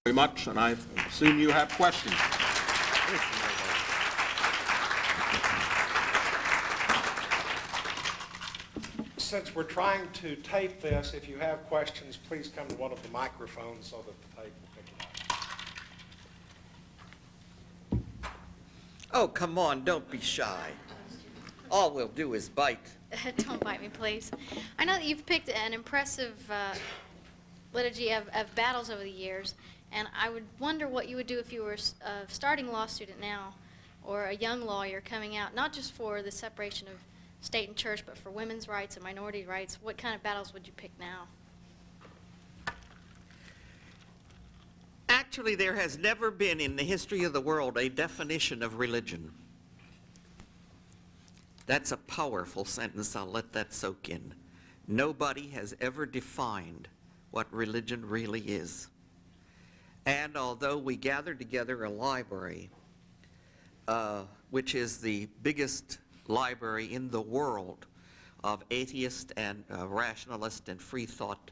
Very much, and I assume you have questions. Since we're trying to tape this, if you have questions, please come to one of the microphones so that the tape will pick it up. Oh, come on, don't be shy. All we'll do is bite. Don't bite me, please. I know that you've picked an impressive liturgy of battles over the years, and I would wonder what you would do if you were a starting law student now, or a young lawyer coming out, not just for the separation of state and church, but for women's rights and minority rights. What kind of battles would you pick now? Actually, there has never been in the history of the world a definition of religion. That's a powerful sentence. I'll let that soak in. Nobody has ever defined what religion really is. And although we gather together a library, which is the biggest library in the world of atheist and rationalist and free thought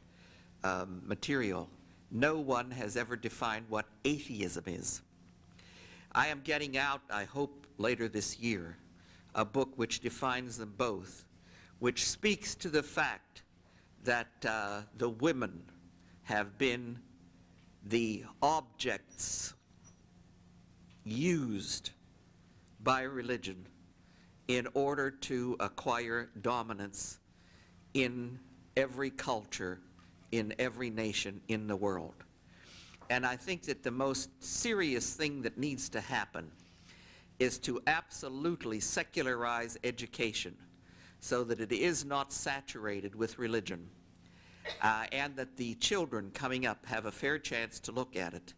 material, no one has ever defined what atheism is. I am getting out, I hope later this year, a book which defines them both, which speaks to the fact that the women have been the objects used by religion in order to acquire dominance in every culture, in every nation in the world. And I think that the most serious thing that needs to happen is to absolutely secularize education so that it is not saturated with religion, and that the children coming up have a fair chance to look at it,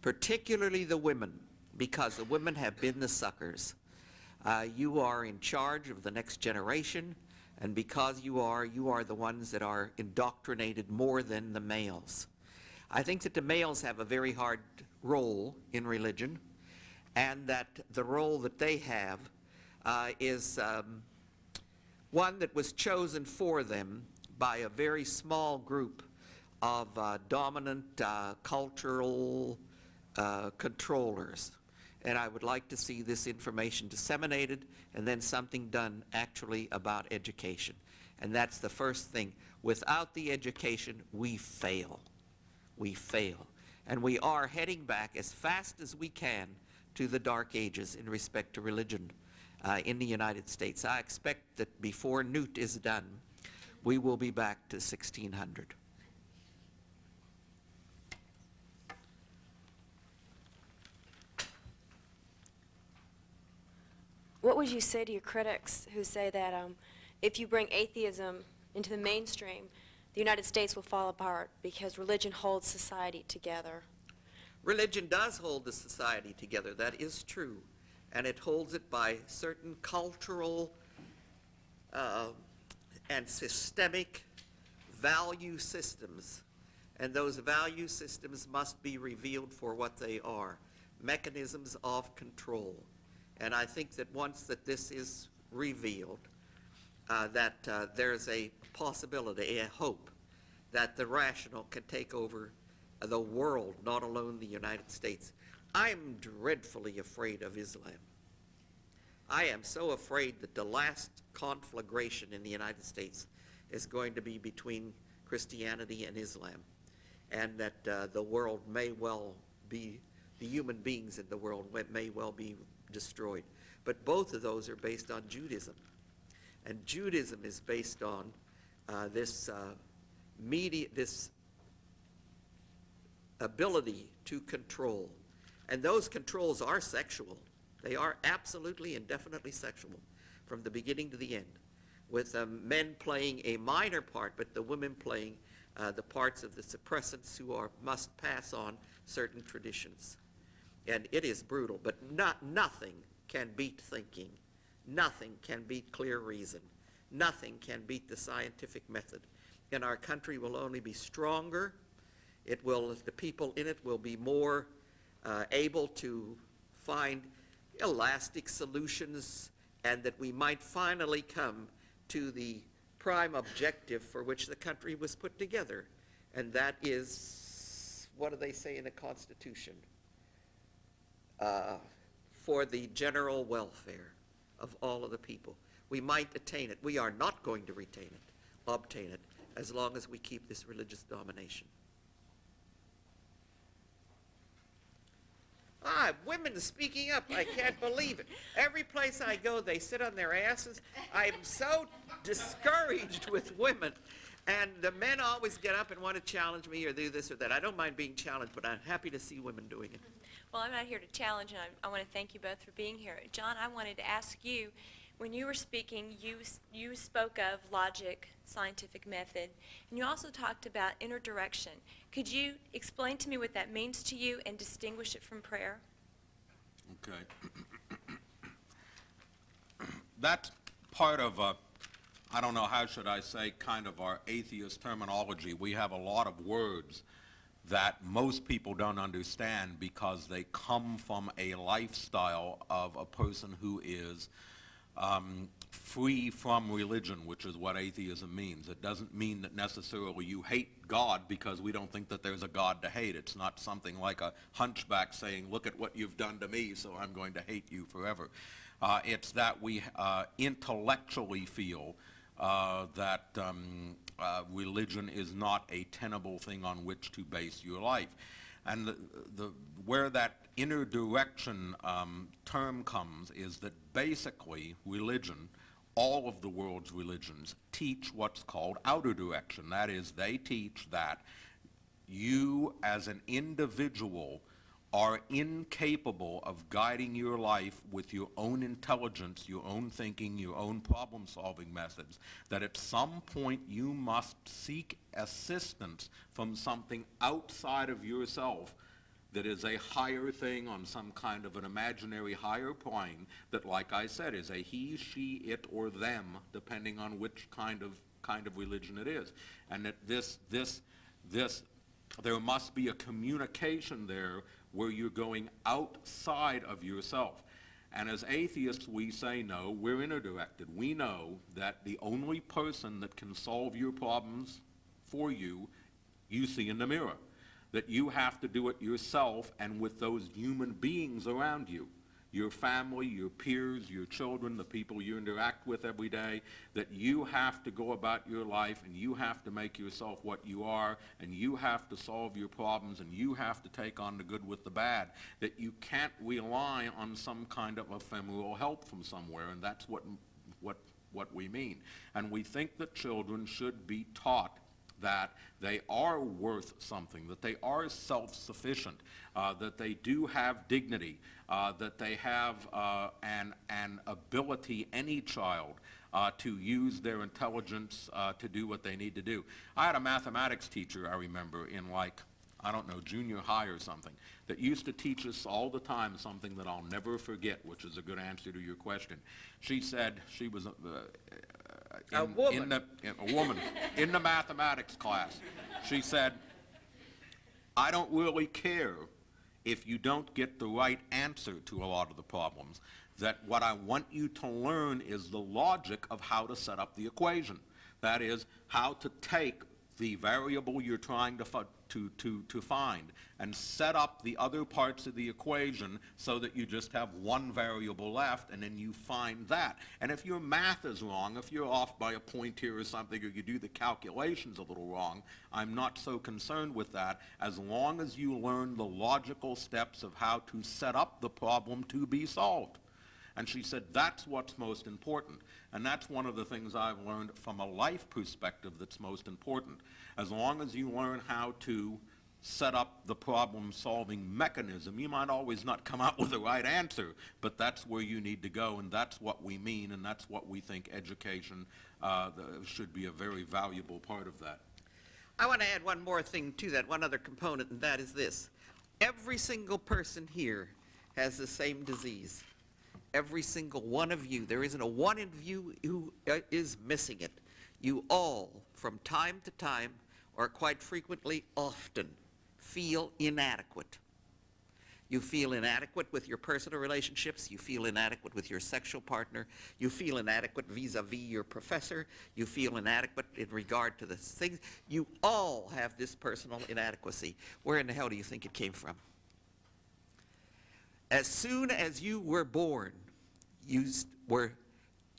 particularly the women, because the women have been the suckers. You are in charge of the next generation, and because you are the ones that are indoctrinated more than the males. I think that the males have a very hard role in religion, and that the role that they have is one that was chosen for them by a very small group of dominant cultural controllers. And I would like to see this information disseminated and then something done actually about education. And that's the first thing. Without the education, we fail. We fail. And we are heading back as fast as we can to the Dark Ages in respect to religion in the United States. I expect that before Newt is done, we will be back to 1600. What would you say to your critics who say that if you bring atheism into the mainstream, the United States will fall apart because religion holds society together? Religion does hold the society together, that is true. And it holds it by certain cultural and systemic value systems. And those value systems must be revealed for what they are, mechanisms of control. And I think that once that this is revealed, that there's a possibility, a hope, that the rational can take over the world, not alone the United States. I'm dreadfully afraid of Islam. I am so afraid that the last conflagration in the United States is going to be between Christianity and Islam, and that the world may well be, the human beings in the world may well be destroyed. But both of those are based on Judaism. And Judaism is based on this ability to control. And those controls are sexual. They are absolutely and definitely sexual from the beginning to the end, with men playing a minor part, but the women playing the parts of the suppressants who must pass on certain traditions. And it is brutal, but nothing can beat thinking. Nothing can beat clear reason. Nothing can beat the scientific method. And our country will only be stronger. The people in it will be more able to find elastic solutions, and that we might finally come to the prime objective for which the country was put together, and that is what do they say in the Constitution? For the general welfare of all of the people. We might attain it. We are not going to obtain it, as long as we keep this religious domination. Women speaking up. I can't believe it. Every place I go, they sit on their asses. I'm so discouraged with women. And the men always get up and want to challenge me or do this or that. I don't mind being challenged, but I'm happy to see women doing it. Well, I'm not here to challenge, and I want to thank you both for being here. John, I wanted to ask you, when you were speaking, you spoke of logic, scientific method, and you also talked about inner direction. Could you explain to me what that means to you and distinguish it from prayer? Okay. That's part of I don't know, how should I say, kind of our atheist terminology. We have a lot of words that most people don't understand because they come from a lifestyle of a person who is free from religion, which is what atheism means. It doesn't mean that necessarily you hate God because we don't think that there's a God to hate. It's not something like a hunchback saying, look at what you've done to me, so I'm going to hate you forever. It's that we intellectually feel that religion is not a tenable thing on which to base your life. And where that inner direction term comes is that basically religion, all of the world's religions, teach what's called outer direction. That is, they teach that you as an individual are incapable of guiding your life with your own intelligence, your own thinking, your own problem-solving methods, that at some point you must seek assistance from something outside of yourself that is a higher thing on some kind of an imaginary higher plane that, like I said, is a he, she, it, or them, depending on which kind of religion it is. And that there must be a communication there where you're going outside of yourself. And as atheists, we say no, we're inner-directed. We know that the only person that can solve your problems for you, you see in the mirror. That you have to do it yourself and with those human beings around you. Your family, your peers, your children, the people you interact with every day, that you have to go about your life and you have to make yourself what you are and you have to solve your problems and you have to take on the good with the bad, that you can't rely on some kind of ephemeral help from somewhere, and that's what we mean. And we think that children should be taught that they are worth something, that they are self-sufficient, that they do have dignity, that they have an ability, any child, to use their intelligence to do what they need to do. I had a mathematics teacher, I remember, in junior high or something, that used to teach us all the time something that I'll never forget, which is a good answer to your question. She said, she was a woman in the mathematics class. She said, I don't really care if you don't get the right answer to a lot of the problems, that what I want you to learn is the logic of how to set up the equation. That is, how to take the variable you're trying to find and set up the other parts of the equation so that you just have one variable left, and then you find that. And if your math is wrong, if you're off by a point here or something, or you do the calculations a little wrong, I'm not so concerned with that, as long as you learn the logical steps of how to set up the problem to be solved. And she said, that's what's most important. And that's one of the things I've learned from a life perspective that's most important. As long as you learn how to set up the problem-solving mechanism, you might always not come out with the right answer, but that's where you need to go, and that's what we mean, and that's what we think education should be a very valuable part of that. I want to add one more thing to that, one other component, and that is this. Every single person here has the same disease. Every single one of you. There isn't a one of you who is missing it. You all, from time to time, or quite frequently often, feel inadequate. You feel inadequate with your personal relationships. You feel inadequate with your sexual partner. You feel inadequate vis-a-vis your professor. You feel inadequate in regard to the things. You all have this personal inadequacy. Where in the hell do you think it came from? As soon as you were born, you were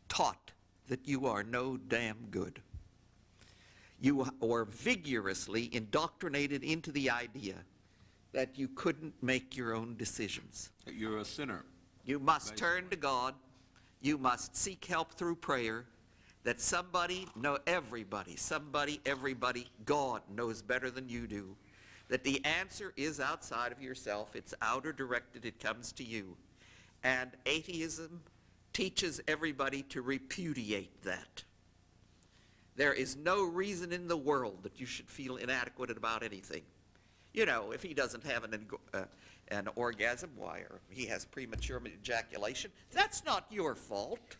taught that you are no damn good. You were vigorously indoctrinated into the idea that you couldn't make your own decisions. That you're a sinner. You must turn to God. You must seek help through prayer. That somebody, no, everybody, God knows better than you do. That the answer is outside of yourself. It's outer directed. It comes to you. And atheism teaches everybody to repudiate that. There is no reason in the world that you should feel inadequate about anything. You know, if he doesn't have an orgasm, why, or he has premature ejaculation, that's not your fault.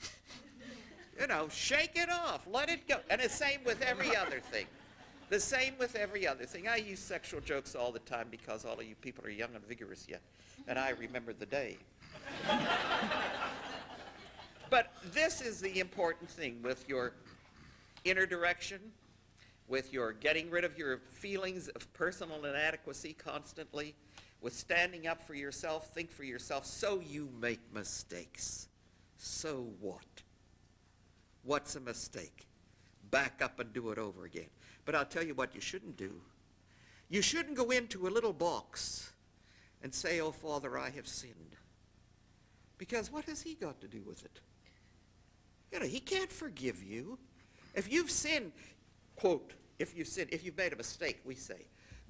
You know, shake it off, let it go. And the same with every other thing. The same with every other thing. I use sexual jokes all the time because all of you people are young and vigorous yet, and I remember the day. But this is the important thing with your inner direction, with your getting rid of your feelings of personal inadequacy constantly, with standing up for yourself, think for yourself, so you make mistakes. So what? What's a mistake? Back up and do it over again. But I'll tell you what you shouldn't do. You shouldn't go into a little box and say, "Oh, Father, I have sinned." Because what has he got to do with it? You know, he can't forgive you. If you've sinned, quote, if you've made a mistake, we say,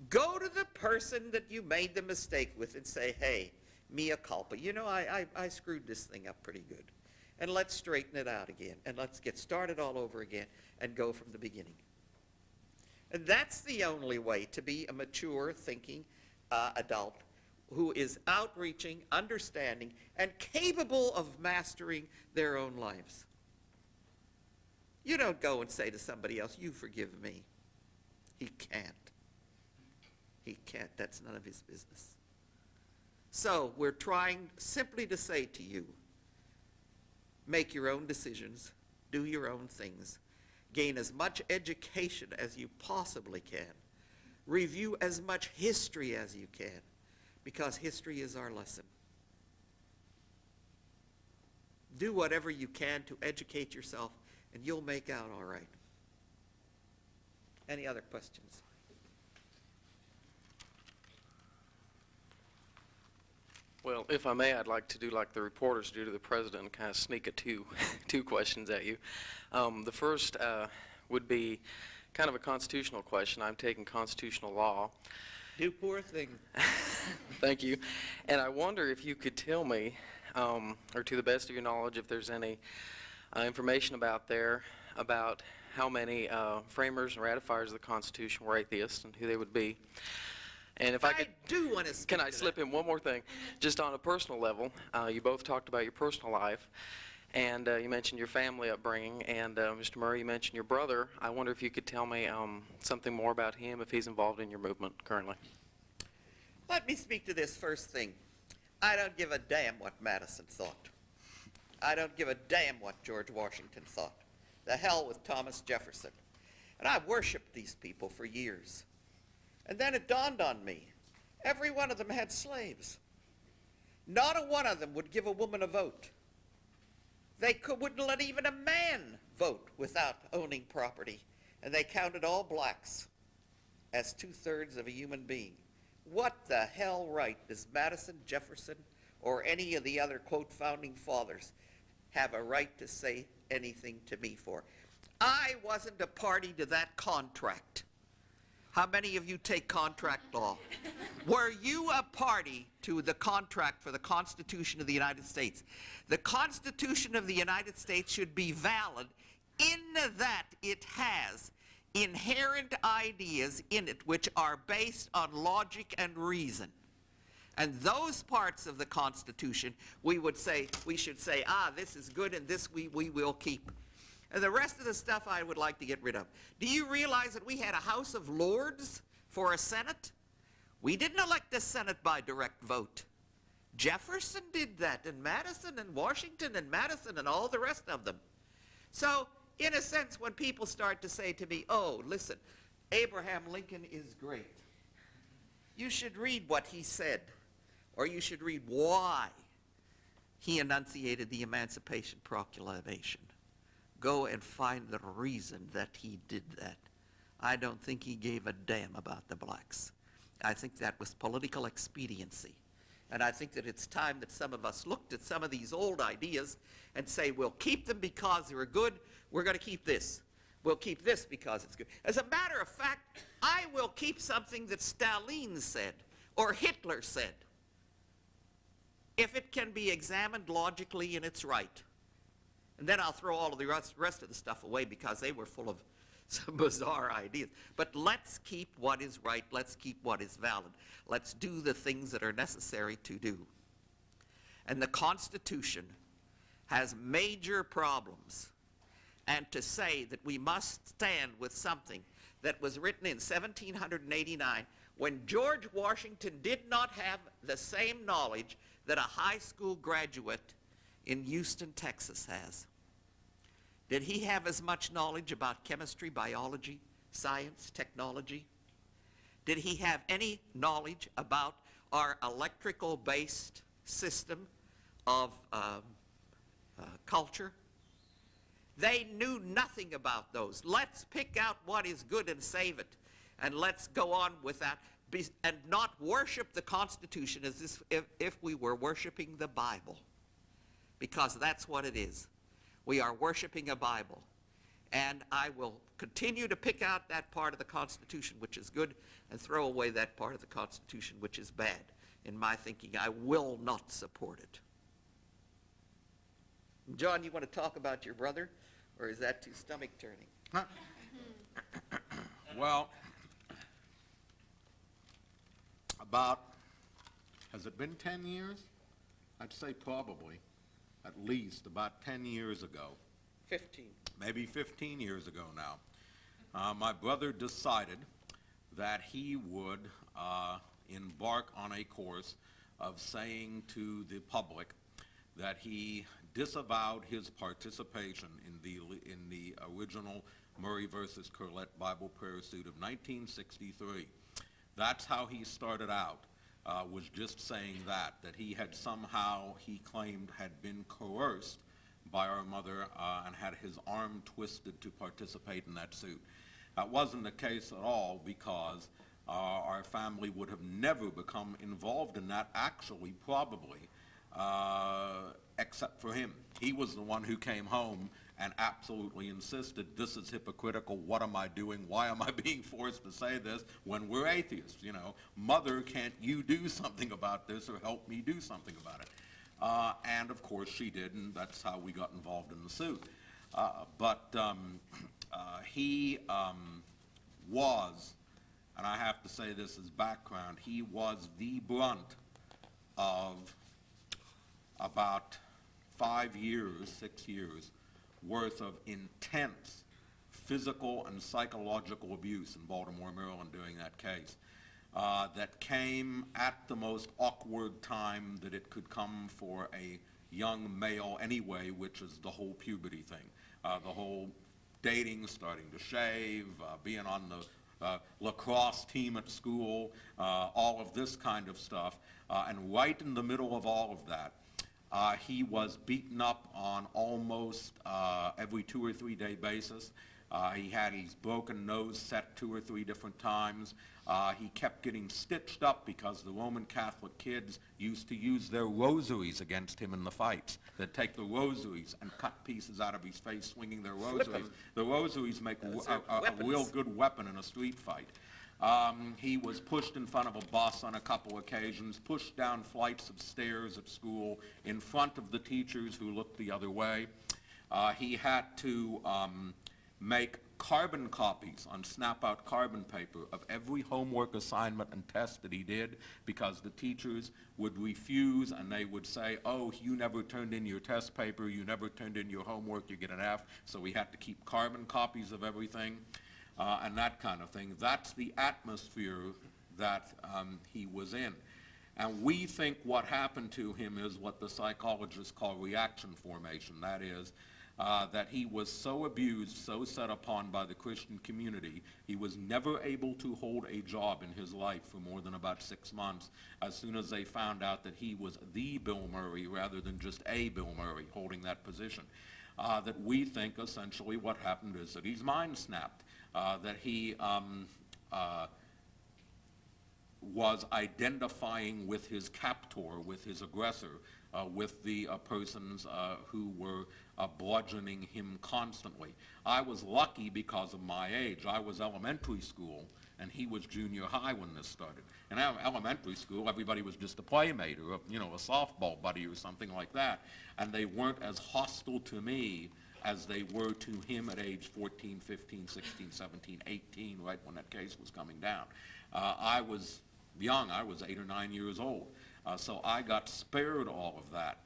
go to the person that you made the mistake with and say, "Hey, mea culpa. You know, I screwed this thing up pretty good. And let's straighten it out again. And let's get started all over again and go from the beginning." And that's the only way to be a mature, thinking adult who is outreaching, understanding, and capable of mastering their own lives. You don't go and say to somebody else, "You forgive me." He can't. He can't. That's none of his business. So we're trying simply to say to you, make your own decisions, do your own things, gain as much education as you possibly can, review as much history as you can, because history is our lesson. Do whatever you can to educate yourself, and you'll make out all right. Any other questions? Well, if I may, I'd like to do like the reporters do to the president and kind of sneak a two questions at you. The first would be kind of a constitutional question. I'm taking constitutional law. Do poor thing. Thank you. And I wonder if you could tell me, or to the best of your knowledge, if there's any information about how many framers and ratifiers of the Constitution were atheists and who they would be. And if I could, do want to speak can I to slip that. in one more thing? Just on a personal level, you both talked about your personal life, and you mentioned your family upbringing, and Mr. Murray, you mentioned your brother. I wonder if you could tell me something more about him, if he's involved in your movement currently. Let me speak to this first thing. I don't give a damn what Madison thought. I don't give a damn what George Washington thought. The hell with Thomas Jefferson. And I worshiped these people for years. And then it dawned on me, every one of them had slaves. Not a one of them would give a woman a vote. They wouldn't let even a man vote without owning property. And they counted all blacks as 2/3 of a human being. What the hell right does Madison, Jefferson, or any of the other, quote, founding fathers have a right to say anything to me for? I wasn't a party to that contract. How many of you take contract law? Were you a party to the contract for the Constitution of the United States? The Constitution of the United States should be valid in that it has inherent ideas in it which are based on logic and reason. And those parts of the Constitution we should say, this is good and this we will keep. And the rest of the stuff I would like to get rid of. Do you realize that we had a House of Lords for a Senate? We didn't elect the Senate by direct vote. Jefferson did that, and Madison, and Washington, and Madison, and all the rest of them. So, in a sense, when people start to say to me, oh, listen, Abraham Lincoln is great, you should read what he said, or you should read why he enunciated the Emancipation Proclamation. Go and find the reason that he did that. I don't think he gave a damn about the blacks. I think that was political expediency. And I think that it's time that some of us looked at some of these old ideas and say, we'll keep them because they're good. We're going to keep this. We'll keep this because it's good. As a matter of fact, I will keep something that Stalin said or Hitler said if it can be examined logically and it's right. And then I'll throw all of the rest of the stuff away because they were full of some bizarre ideas. But let's keep what is right. Let's keep what is valid. Let's do the things that are necessary to do. And the Constitution has major problems. And to say that we must stand with something that was written in 1789 when George Washington did not have the same knowledge that a high school graduate in Houston, Texas has. Did he have as much knowledge about chemistry, biology, science, technology? Did he have any knowledge about our electrical-based system of culture? They knew nothing about those. Let's pick out what is good and save it, and let's go on with that, and not worship the Constitution as if we were worshiping the Bible, because that's what it is. We are worshiping a Bible. And I will continue to pick out that part of the Constitution which is good and throw away that part of the Constitution which is bad. In my thinking, I will not support it. John, you want to talk about your brother, or is that too stomach-turning? Well, has it been 10 years? I'd say probably, at least about 10 years ago. 15. Maybe 15 years ago now. My brother decided that he would embark on a course of saying to the public that he disavowed his participation in the original Murray versus Curlett Bible prayer suit of 1963. That's how he started out, was just saying that he had somehow, he claimed, had been coerced by our mother and had his arm twisted to participate in that suit. That wasn't the case at all, because our family would have never become involved in that, actually, probably, except for him. He was the one who came home and absolutely insisted, this is hypocritical, what am I doing, why am I being forced to say this when we're atheists, you know? Mother, can't you do something about this or help me do something about it? And of course she did, and that's how we got involved in the suit. He was, and I have to say this as background, he was the brunt of about 5 years, 6 years, worth of intense physical and psychological abuse in Baltimore, Maryland during that case. That came at the most awkward time that it could come for a young male anyway, which is the whole puberty thing. The whole dating, starting to shave, being on the lacrosse team at school, all of this kind of stuff. And right in the middle of all of that, he was beaten up on almost every 2 or 3 day basis. He had his broken nose set 2 or 3 different times. He kept getting stitched up because the Roman Catholic kids used to use their rosaries against him in the fights. They'd take the rosaries and cut pieces out of his face swinging their rosaries. The rosaries make a real good weapon in a street fight. He was pushed in front of a bus on a couple occasions, pushed down flights of stairs at school in front of the teachers who looked the other way. He had to make carbon copies on snap-out carbon paper of every homework assignment and test that he did, because the teachers would refuse and they would say, oh, you never turned in your test paper, you never turned in your homework, you get an F. So we had to keep carbon copies of everything and that kind of thing. That's the atmosphere that he was in. And we think what happened to him is what the psychologists call reaction formation. That is, that he was so abused, so set upon by the Christian community, he was never able to hold a job in his life for more than about 6 months, as soon as they found out that he was the Bill Murray rather than just a Bill Murray holding that position. That we think essentially what happened is that he's mind snapped, that he was identifying with his captor, with his aggressor, with the persons who were bludgeoning him constantly. I was lucky because of my age. I was elementary school, and he was junior high when this started. In elementary school, everybody was just a playmate or a softball buddy or something like that, and they weren't as hostile to me as they were to him at age 14, 15, 16, 17, 18, right when that case was coming down. I was young. I was 8 or 9 years old. So I got spared all of that.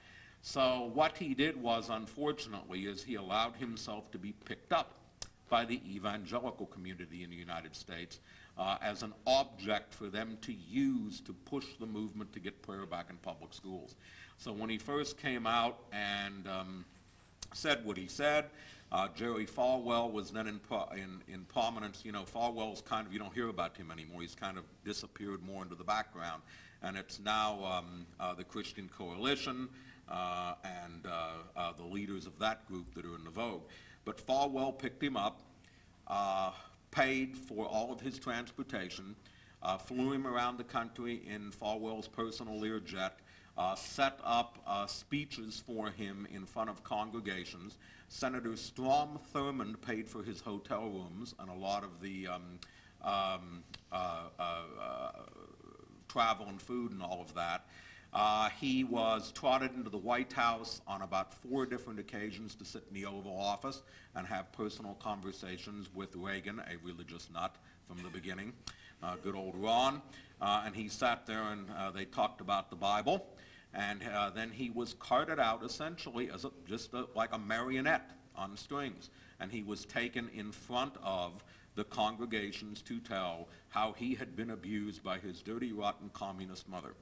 So what he did was, unfortunately, is he allowed himself to be picked up by the evangelical community in the United States as an object for them to use to push the movement to get prayer back in public schools. So when he first came out and said what he said, Jerry Falwell was then in prominence. Falwell's kind of, you don't hear about him anymore. He's kind of disappeared more into the background. And it's now the Christian Coalition and the leaders of that group that are in the vogue. But Falwell picked him up, paid for all of his transportation, flew him around the country in Falwell's personal Learjet, set up speeches for him in front of congregations. Senator Strom Thurmond paid for his hotel rooms and a lot of the travel and food and all of that. He was trotted into the White House on about 4 different occasions to sit in the Oval Office and have personal conversations with Reagan, a religious nut from the beginning, good old Ron. And he sat there and they talked about the Bible. And then he was carted out essentially as like a marionette on strings. And he was taken in front of the congregations to tell how he had been abused by his dirty, rotten communist mother.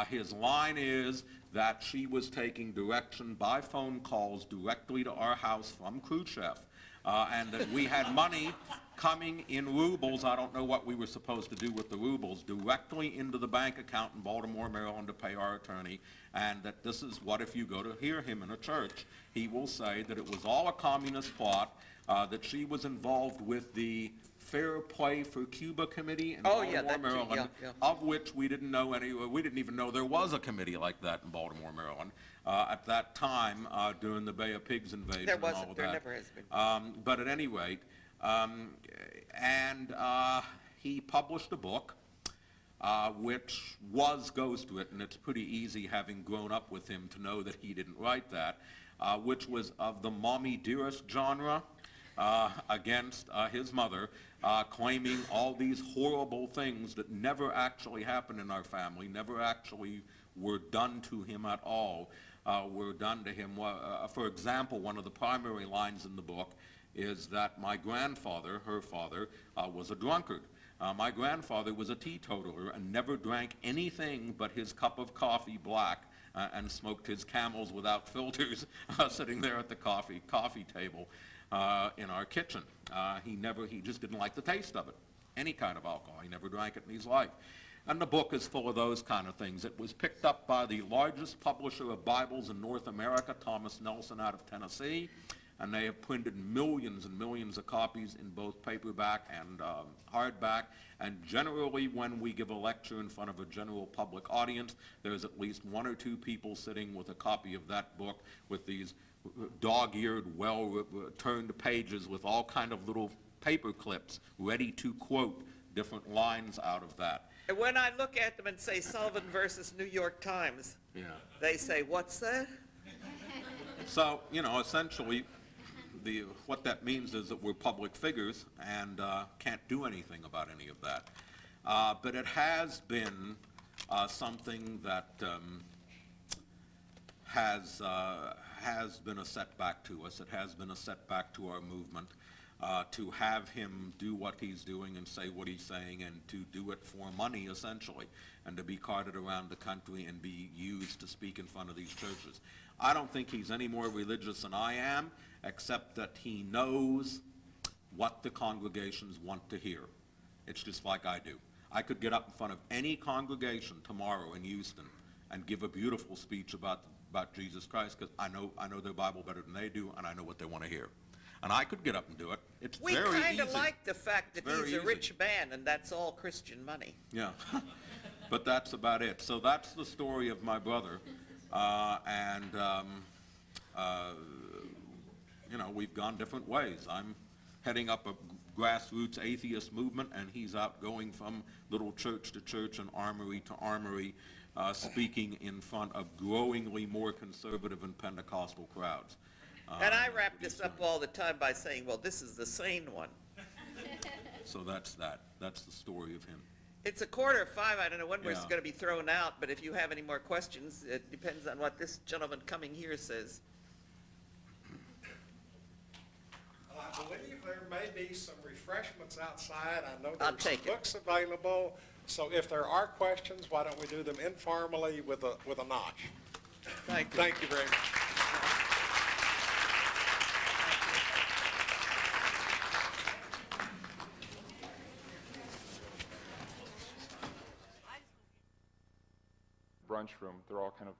His line is that she was taking direction by phone calls directly to our house from Khrushchev, and that we had money coming in rubles. I don't know what we were supposed to do with the rubles, directly into the bank account in Baltimore, Maryland to pay our attorney, and that this is what, if you go to hear him in a church, he will say that it was all a communist plot, that she was involved with the Fair Play for Cuba Committee in Baltimore, Maryland, of which we didn't know we didn't even know there was a committee like that in Baltimore, Maryland, at that time during the Bay of Pigs invasion and all of that. There never has been. But at any rate, he published a book which was ghostwritten. It's pretty easy, having grown up with him, to know that he didn't write that, which was of the mommy dearest genre, against his mother, claiming all these horrible things that never actually happened in our family, never actually were done to him at all, were done to him. For example, one of the primary lines in the book is that my grandfather, her father, was a drunkard. My grandfather was a teetotaler and never drank anything but his cup of coffee black, and smoked his Camels without filters, sitting there at the coffee table in our kitchen. He just didn't like the taste of it, any kind of alcohol. He never drank it in his life. And the book is full of those kind of things. It was picked up by the largest publisher of Bibles in North America, Thomas Nelson out of Tennessee, and they have printed millions and millions of copies in both paperback and hardback. And generally, when we give a lecture in front of a general public audience, there's at least 1 or 2 people sitting with a copy of that book with these dog-eared, well-turned pages with all kind of little paper clips ready to quote different lines out of that. And when I look at them and say Sullivan versus New York Times, they say, what's that? So, essentially, what that means is that we're public figures and can't do anything about any of that. But it has been something that has been a setback to us. It has been a setback to our movement. to have him do what he's doing and say what he's saying, and to do it for money, essentially, and to be carted around the country and be used to speak in front of these churches. I don't think he's any more religious than I am, except that he knows what the congregations want to hear. It's just like I do. I could get up in front of any congregation tomorrow in Houston and give a beautiful speech about Jesus Christ, because I know their Bible better than they do, and I know what they want to hear. And I could get up and do it. It's We very easy. kind of like the fact that It's very he's a easy. rich man and that's all Christian money. Yeah, but that's about it. So that's the story of my brother. You know, we've gone different ways. I'm heading up a grassroots atheist movement, and he's out going from little church to church and armory to armory, speaking in front of growingly more conservative and Pentecostal crowds. And I wrap this up all the time by saying, well, this is the sane one. So that's that. That's the story of him. It's 4:45. I don't know when we're Yeah. going to be thrown out, but if you have any more questions, it depends on what this gentleman coming here says. I believe there may be some refreshments outside. I know I'll there's take it. books available. So if there are questions, why don't we do them informally with a notch? Thank you. Thank you very much. Brunch room. They're all kind of